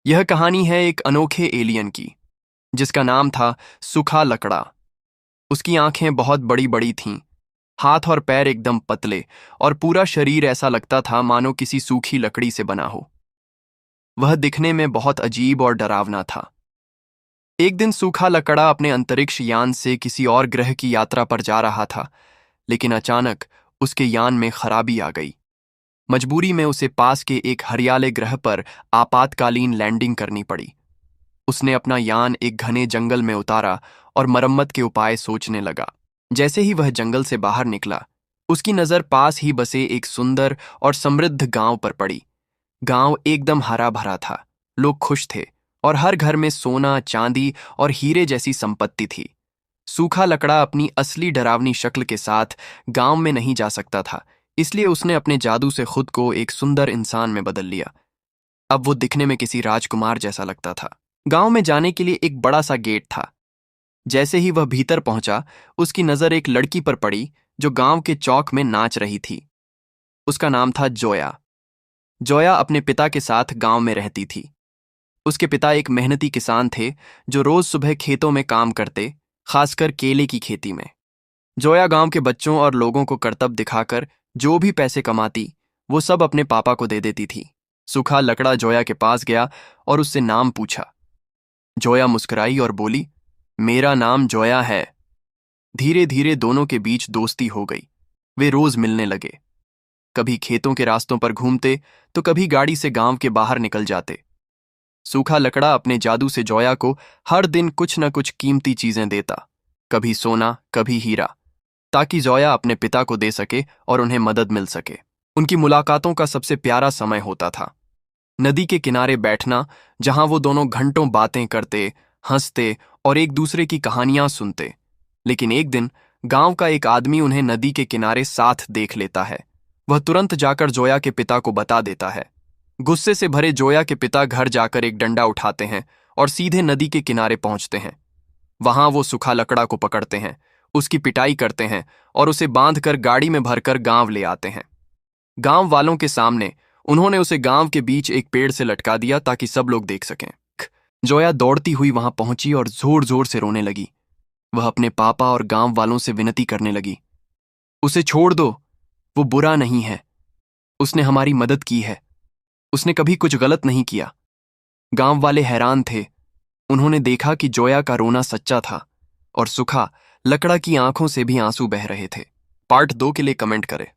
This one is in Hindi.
यह कहानी है एक अनोखे एलियन की, जिसका नाम था सूखा लकड़ा। उसकी आंखें बहुत बड़ी बड़ी थीं, हाथ और पैर एकदम पतले, और पूरा शरीर ऐसा लगता था मानो किसी सूखी लकड़ी से बना हो। वह दिखने में बहुत अजीब और डरावना था। एक दिन सूखा लकड़ा अपने अंतरिक्ष यान से किसी और ग्रह की यात्रा पर जा रहा था, लेकिन अचानक उसके यान में खराबी आ गई। मजबूरी में उसे पास के एक हरियाले ग्रह पर आपातकालीन लैंडिंग करनी पड़ी। उसने अपना यान एक घने जंगल में उतारा और मरम्मत के उपाय सोचने लगा। जैसे ही वह जंगल से बाहर निकला, उसकी नज़र पास ही बसे एक सुंदर और समृद्ध गांव पर पड़ी। गांव एकदम हरा भरा था, लोग खुश थे, और हर घर में सोना, चांदी और हीरे जैसी संपत्ति थी। सूखा लकड़ा अपनी असली डरावनी शक्ल के साथ गांव में नहीं जा सकता था, इसलिए उसने अपने जादू से खुद को एक सुंदर इंसान में बदल लिया। अब वो दिखने में किसी राजकुमार जैसा लगता था। गांव में जाने के लिए एक बड़ा सा गेट था। जैसे ही वह भीतर पहुंचा, उसकी नजर एक लड़की पर पड़ी जो गांव के चौक में नाच रही थी। उसका नाम था जोया। जोया अपने पिता के साथ गांव में रहती थी। उसके पिता एक मेहनती किसान थे जो रोज सुबह खेतों में काम करते, खासकर केले की खेती में। जोया गांव के बच्चों और लोगों को करतब दिखाकर जो भी पैसे कमाती, वो सब अपने पापा को दे देती थी। सूखा लकड़ा जोया के पास गया और उससे नाम पूछा। जोया मुस्कुराई और बोली, मेरा नाम जोया है। धीरे धीरे दोनों के बीच दोस्ती हो गई। वे रोज मिलने लगे। कभी खेतों के रास्तों पर घूमते, तो कभी गाड़ी से गांव के बाहर निकल जाते। सूखा लकड़ा अपने जादू से जोया को हर दिन कुछ न कुछ कीमती चीजें देता, कभी सोना, कभी हीरा, ताकि जोया अपने पिता को दे सके और उन्हें मदद मिल सके। उनकी मुलाकातों का सबसे प्यारा समय होता था नदी के किनारे बैठना, जहां वो दोनों घंटों बातें करते, हंसते और एक दूसरे की कहानियां सुनते। लेकिन एक दिन गांव का एक आदमी उन्हें नदी के किनारे साथ देख लेता है। वह तुरंत जाकर जोया के पिता को बता देता है। गुस्से से भरे जोया के पिता घर जाकर एक डंडा उठाते हैं और सीधे नदी के किनारे पहुंचते हैं। वहां वो सूखा लकड़ा को पकड़ते हैं, उसकी पिटाई करते हैं और उसे बांधकर गाड़ी में भरकर गांव ले आते हैं। गांव वालों के सामने उन्होंने उसे गांव के बीच एक पेड़ से लटका दिया ताकि सब लोग देख सकें। जोया दौड़ती हुई वहां पहुंची और जोर जोर से रोने लगी। वह अपने पापा और गांव वालों से विनती करने लगी, उसे छोड़ दो, वो बुरा नहीं है, उसने हमारी मदद की है, उसने कभी कुछ गलत नहीं किया। गांव वाले हैरान थे। उन्होंने देखा कि जोया का रोना सच्चा था और सूखा लकड़ा की आंखों से भी आंसू बह रहे थे। पार्ट 2 के लिए कमेंट करें।